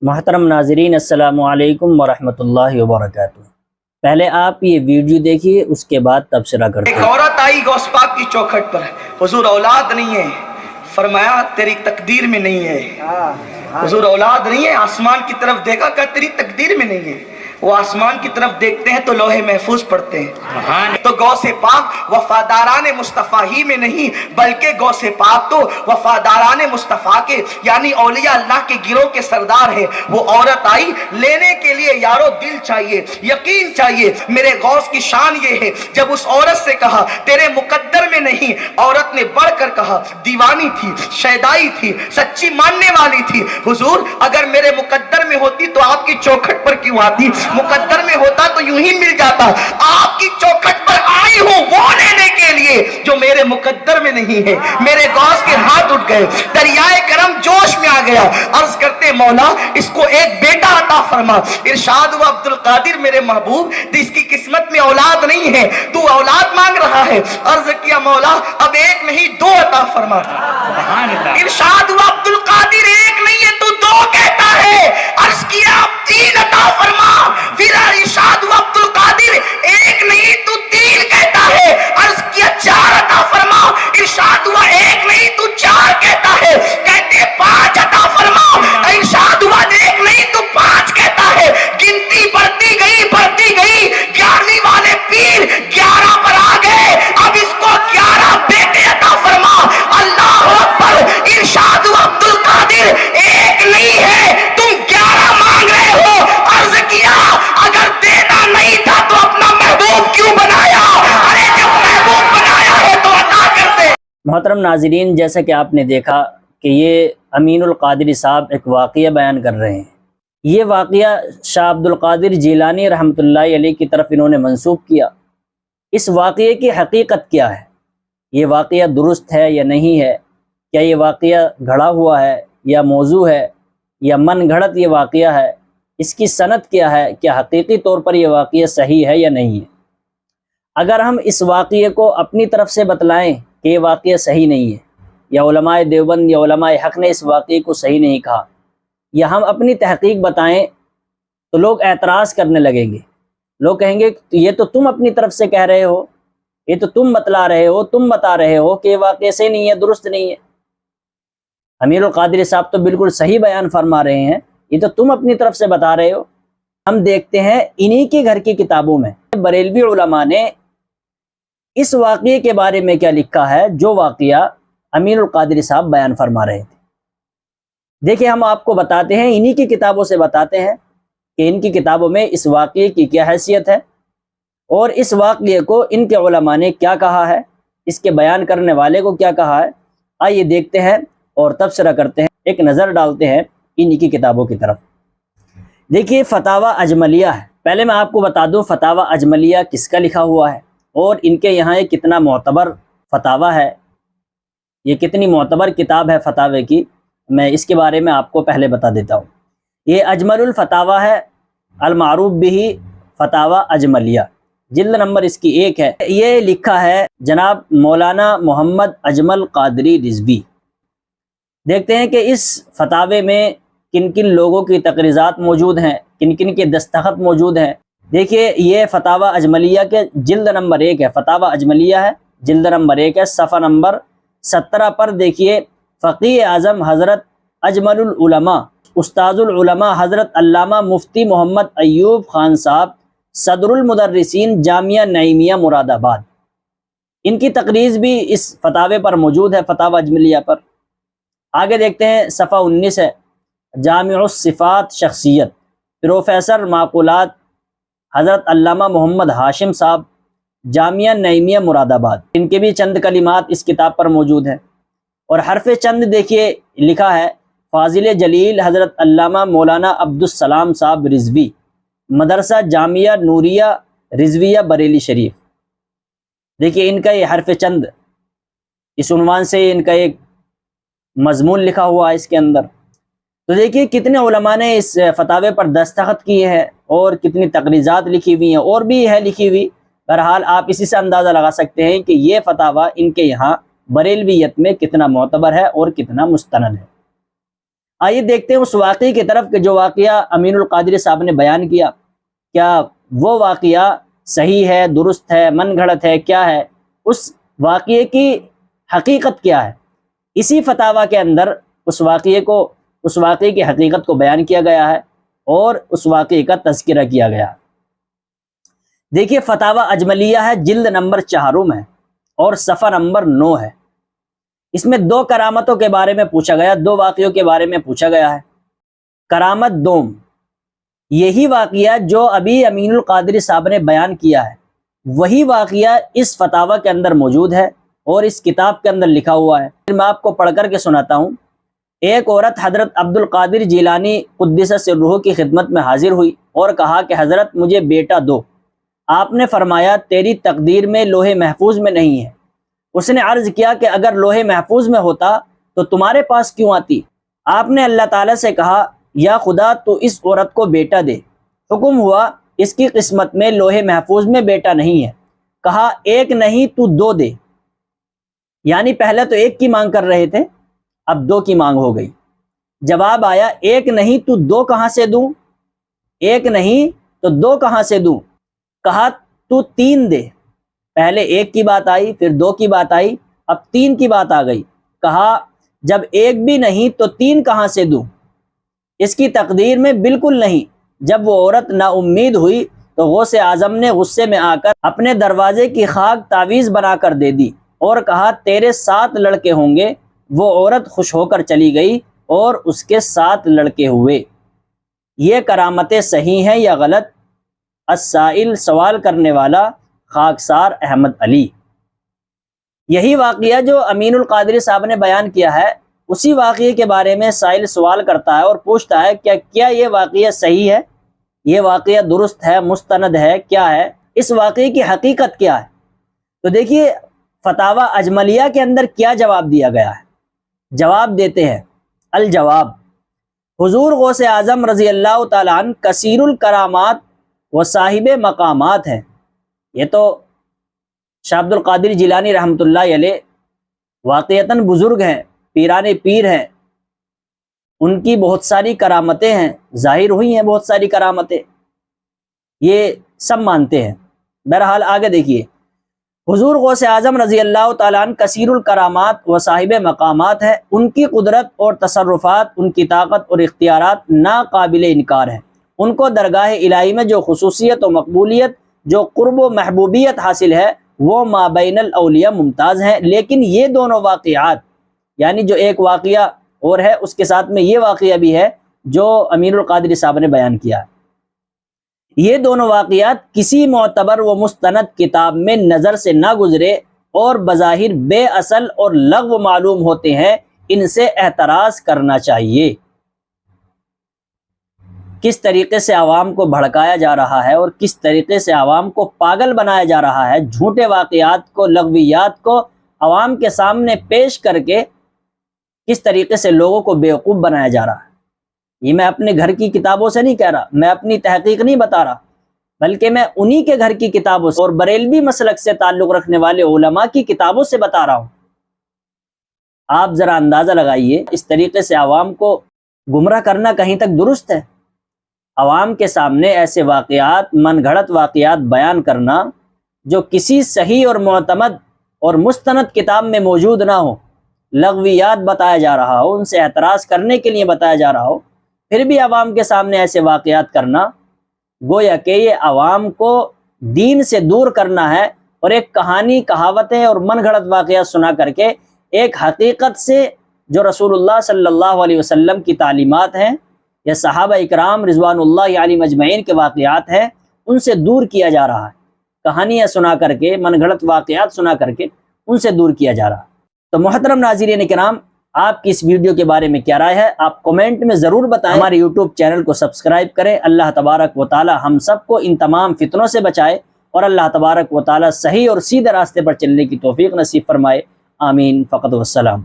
محترم ناظرین السلام علیکم ورحمۃ اللہ وبرکاتہ۔ پہلے آپ یہ ویڈیو دیکھیے، اس کے بعد تبصرہ کرتے ہیں۔ ایک عورت آئی غوث پاک کی چوکھٹ پر، حضور اولاد نہیں ہے، فرمایا تیری تقدیر میں نہیں ہے۔ حضور اولاد نہیں ہے، آسمان کی طرف دیکھا کہ تیری تقدیر میں نہیں ہے۔ وہ آسمان کی طرف دیکھتے ہیں تو لوح محفوظ پڑھتے ہیں۔ تو غوث پاک وفاداران مصطفیٰ ہی میں نہیں بلکہ غوث پاک تو وفاداران مصطفیٰ کے یعنی اولیاء اللہ کے گروہ کے سردار ہے۔ وہ عورت آئی لینے کے لیے، یارو دل چاہیے، یقین چاہیے۔ میرے غوث کی شان یہ ہے، جب اس عورت سے کہا تیرے مقدر میں نہیں، عورت نے بڑھ کر کہا دیوانی تھی، شیدائی تھی، سچی ماننے والی تھی۔ حضور اگر میرے مقدر میں ہوتی تو آپ کی چوکھٹ پر کیوں آتی؟ مقدر میں ہوتا تو یوں ہی مل جاتا۔ آپ کی چوکھٹ پر آئی ہوں وہ لینے کے لیے جو میرے مقدر میں نہیں ہے۔ میرے غوث کے ہاتھ اٹھ گئے، دریائے کرم جوش میں آ گیا۔ عرض کرتے مولا اس کو ایک بیٹا عطا فرما۔ ارشاد ہوا عبد القادر میرے محبوب اس کی قسمت میں اولاد نہیں ہے، تو اولاد مانگ رہا ہے۔ عرض کیا مولا اب ایک نہیں دو عطا فرما۔ ارشاد ہوا عبد القادر ایک نہیں ہے تو دو کہتا ہے۔ عرض کیا اب تین عطا فرما۔ پھر ارشاد ہوا عبد القادر ایک نہیں تو تین کہتا ہے۔ عرض کیا چار عطا فرما۔ ارشاد ہوا ایک نہیں تو چار کہتا ہے۔ کہتے پانچ عطا فرما۔ ارشاد ہوا ایک نہیں تو پانچ کہتا ہے۔ گنتی بڑھتی گئی 11ویں والے پیر 11 پر آ گئے۔ اب اس کو 11 بیٹے عطا فرما۔ اللہ اکبر۔ ارشاد ہوا عبد القادر ایک نہیں ہے تم 11 مانگ رہے ہو۔ عرض کیا اگر دینا نہیں تھا تو اپنا محبوب کیوں بنایا؟ ارے جب محبوب بنایا ہے تو عطا کرتے۔ محترم ناظرین، جیسا کہ آپ نے دیکھا کہ یہ امین القادری صاحب ایک واقعہ بیان کر رہے ہیں۔ یہ واقعہ شاہ عبد القادر جیلانی رحمۃ اللہ علیہ کی طرف انہوں نے منسوب کیا۔ اس واقعے کی حقیقت کیا ہے؟ یہ واقعہ درست ہے یا نہیں ہے؟ کیا یہ واقعہ گھڑا ہوا ہے یا موضوع ہے یا من گھڑت یہ واقعہ ہے؟ اس کی سند کیا ہے؟ کیا حقیقی طور پر یہ واقعہ صحیح ہے یا نہیں ہے؟ اگر ہم اس واقعے کو اپنی طرف سے بتلائیں کہ یہ واقعہ صحیح نہیں ہے، یا علماء دیوبند یا علماء حق نے اس واقعے کو صحیح نہیں کہا، یا ہم اپنی تحقیق بتائیں تو لوگ اعتراض کرنے لگیں گے۔ لوگ کہیں گے یہ تو تم اپنی طرف سے کہہ رہے ہو، یہ تو تم بتلا رہے ہو، تم بتا رہے ہو کہ یہ واقعہ صحیح نہیں ہے، درست نہیں ہے۔ امیر القادری صاحب تو بالکل صحیح بیان فرما رہے ہیں، یہ تو تم اپنی طرف سے بتا رہے ہو۔ ہم دیکھتے ہیں انہی کے گھر کی کتابوں میں بریلوی علماء نے اس واقعے کے بارے میں کیا لکھا ہے جو واقعہ امیر القادری صاحب بیان فرما رہے تھے۔ دیکھیں ہم آپ کو بتاتے ہیں، انہی کی کتابوں سے بتاتے ہیں کہ ان کی کتابوں میں اس واقعے کی کیا حیثیت ہے اور اس واقعے کو ان کے علماء نے کیا کہا ہے، اس کے بیان کرنے والے کو کیا کہا ہے۔ آئیے دیکھتے ہیں اور تبصرہ کرتے ہیں، ایک نظر ڈالتے ہیں انہی کی کتابوں کی طرف۔ دیکھیے فتاوی اجملیہ ہے۔ پہلے میں آپ کو بتا دوں فتاوی اجملیہ کس کا لکھا ہوا ہے اور ان کے یہاں یہ کتنا معتبر فتاوی ہے، یہ کتنی معتبر کتاب ہے فتاوی کی، میں اس کے بارے میں آپ کو پہلے بتا دیتا ہوں۔ یہ اجمل الفتاوی ہے، المعروف بھی فتاوی اجملیہ، جلد نمبر اس کی 1 ہے۔ یہ لکھا ہے جناب مولانا محمد اجمل قادری رضوی۔ دیکھتے ہیں کہ اس فتاوی میں کن کن لوگوں کی تقریضات موجود ہیں، کن کن کے دستخط موجود ہیں۔ دیکھیے یہ فتاوی اجملیہ کے جلد نمبر 1 ہے، فتاوی اجملیہ ہے، جلد نمبر 1 ہے، صفحہ نمبر 17 پر دیکھیے فقیہ اعظم حضرت اجمل العلماء استاذ العلماء حضرت علامہ مفتی محمد ایوب خان صاحب صدر المدرسین جامعہ نعیمیہ مراد آباد، ان کی تقریض بھی اس فتاوی پر موجود ہے، فتاوی اجملیہ پر۔ آگے دیکھتے ہیں صفحہ 19 ہے، جامع الصفات شخصیت پروفیسر معقولات حضرت علامہ محمد ہاشم صاحب جامعہ نعیمیہ مراد آباد، ان کے بھی چند کلمات اس کتاب پر موجود ہیں۔ اور حرف چند دیکھیے لکھا ہے فاضل جلیل حضرت علامہ مولانا عبدالسلام صاحب رضوی، مدرسہ جامعہ نوریہ رضویہ بریلی شریف۔ دیکھیے ان کا یہ حرف چند، اس عنوان سے ان کا ایک مضمون لکھا ہوا ہے اس کے اندر۔ تو دیکھیے کتنے علماء نے اس فتاوی پر دستخط کیے ہیں اور کتنی تقریضات لکھی ہوئی ہیں، اور بھی ہے لکھی ہوئی۔ بہرحال آپ اسی سے اندازہ لگا سکتے ہیں کہ یہ فتاوی ان کے یہاں بریلویت میں کتنا معتبر ہے اور کتنا مستند ہے۔ آئیے دیکھتے ہیں اس واقعے کی طرف کہ جو واقعہ امین القادری صاحب نے بیان کیا، کیا وہ واقعہ صحیح ہے، درست ہے، من گھڑت ہے، کیا ہے، اس واقعے کی حقیقت کیا ہے۔ اسی فتاویٰ کے اندر اس واقعے کی حقیقت کو بیان کیا گیا ہے اور اس واقعے کا تذکرہ کیا گیا ہے۔ دیکھیے فتاویٰ اجملیہ ہے، جلد نمبر 4 ہے اور صفحہ نمبر 9 ہے۔ اس میں 2 کرامتوں کے بارے میں پوچھا گیا، 2 واقعوں کے بارے میں پوچھا گیا ہے۔ کرامت دوم، یہی واقعہ جو ابھی امین القادری صاحب نے بیان کیا ہے وہی واقعہ اس فتاویٰ کے اندر موجود ہے اور اس کتاب کے اندر لکھا ہوا ہے۔ میں آپ کو پڑھ کر کے سناتا ہوں۔ ایک عورت حضرت عبد القادر جیلانی قدس سرہ کی خدمت میں حاضر ہوئی اور کہا کہ حضرت مجھے بیٹا دو۔ آپ نے فرمایا تیری تقدیر میں لوح محفوظ میں نہیں ہے۔ اس نے عرض کیا کہ اگر لوح محفوظ میں ہوتا تو تمہارے پاس کیوں آتی؟ آپ نے اللہ تعالیٰ سے کہا یا خدا تو اس عورت کو بیٹا دے۔ حکم ہوا اس کی قسمت میں لوح محفوظ میں بیٹا نہیں ہے۔ کہا ایک نہیں تو 2 دے، یعنی پہلے تو 1 کی مانگ کر رہے تھے، اب 2 کی مانگ ہو گئی۔ جواب آیا ایک نہیں تو 2 کہاں سے دوں؟ ایک نہیں تو 2 کہاں سے دوں؟ کہا تو 3 دے۔ پہلے 1 کی بات آئی، پھر 2 کی بات آئی، اب 3 کی بات آ گئی۔ کہا جب 1 بھی نہیں تو 3 کہاں سے دوں؟ اس کی تقدیر میں بالکل نہیں۔ جب وہ عورت نا امید ہوئی تو غوث اعظم نے غصے میں آ کر اپنے دروازے کی خاک تعویذ بنا کر دے دی اور کہا تیرے 7 لڑکے ہوں گے۔ وہ عورت خوش ہو کر چلی گئی اور اس کے 7 لڑکے ہوئے۔ یہ کرامتیں صحیح ہیں یا غلط؟ السائل، سوال کرنے والا خاکسار احمد علی۔ یہی واقعہ جو امین القادری صاحب نے بیان کیا ہے اسی واقعے کے بارے میں سائل سوال کرتا ہے اور پوچھتا ہے کیا یہ واقعہ صحیح ہے، یہ واقعہ درست ہے، مستند ہے، کیا ہے، اس واقعے کی حقیقت کیا ہے؟ تو دیکھیے فتاویٰ اجملیہ کے اندر کیا جواب دیا گیا ہے۔ جواب دیتے ہیں الجواب، حضور غوث اعظم رضی اللہ تعالیٰ عنہ کثیر الکرامات و صاحب مقامات ہیں۔ یہ تو شاہ عبد القادر جیلانی رحمۃ اللہ علیہ واقعتاً بزرگ ہیں، پیران پیر ہیں، ان کی بہت ساری کرامتیں ہیں، ظاہر ہوئی ہیں بہت ساری کرامتیں، یہ سب مانتے ہیں۔ بہرحال آگے دیکھیے، حضور غوث اعظم رضی اللہ تعالیٰ عنہ کثیر الکرامات و صاحب مقامات ہیں، ان کی قدرت اور تصرفات، ان کی طاقت اور اختیارات ناقابل انکار ہیں۔ ان کو درگاہ الہی میں جو خصوصیت و مقبولیت، جو قرب و محبوبیت حاصل ہے وہ مابین الاولیاء ممتاز ہیں۔ لیکن یہ دونوں واقعات، یعنی جو ایک واقعہ اور ہے اس کے ساتھ میں یہ واقعہ بھی ہے جو امین القادری صاحب نے بیان کیا ہے، یہ دونوں واقعات کسی معتبر و مستند کتاب میں نظر سے نہ گزرے اور بظاہر بے اصل اور لغو معلوم ہوتے ہیں، ان سے احتراز کرنا چاہیے۔ کس طریقے سے عوام کو بھڑکایا جا رہا ہے اور کس طریقے سے عوام کو پاگل بنایا جا رہا ہے، جھوٹے واقعات کو، لغویات کو عوام کے سامنے پیش کر کے کس طریقے سے لوگوں کو بیوقوف بنایا جا رہا ہے۔ یہ میں اپنے گھر کی کتابوں سے نہیں کہہ رہا، میں اپنی تحقیق نہیں بتا رہا، بلکہ میں انہی کے گھر کی کتابوں سے اور بریلوی مسلک سے تعلق رکھنے والے علماء کی کتابوں سے بتا رہا ہوں۔ آپ ذرا اندازہ لگائیے، اس طریقے سے عوام کو گمراہ کرنا کہیں تک درست ہے؟ عوام کے سامنے ایسے واقعات، من گھڑت واقعات بیان کرنا جو کسی صحیح اور معتمد اور مستند کتاب میں موجود نہ ہو، لغویات بتایا جا رہا ہو، ان سے اعتراض کرنے کے لیے بتایا جا رہا ہو، پھر بھی عوام کے سامنے ایسے واقعات کرنا گویا کہ یہ عوام کو دین سے دور کرنا ہے، اور ایک کہانی، کہاوتیں اور من گھڑت واقعات سنا کر کے ایک حقیقت سے جو رسول اللہ صلی اللہ علیہ وسلم کی تعلیمات ہیں یا صحابہ اکرام رضوان اللہ علیہم اجمعین کے واقعات ہیں ان سے دور کیا جا رہا ہے۔ کہانیاں سنا کر کے، من گھڑت واقعات سنا کر کے ان سے دور کیا جا رہا ہے۔ تو محترم ناظرین کرام، آپ کی اس ویڈیو کے بارے میں کیا رائے ہے؟ آپ کومنٹ میں ضرور بتائیں۔ ہمارے یوٹیوب چینل کو سبسکرائب کریں۔ اللہ تبارک و تعالی ہم سب کو ان تمام فتنوں سے بچائے اور اللہ تبارک و تعالی صحیح اور سیدھے راستے پر چلنے کی توفیق نصیب فرمائے۔ آمین فقط والسلام۔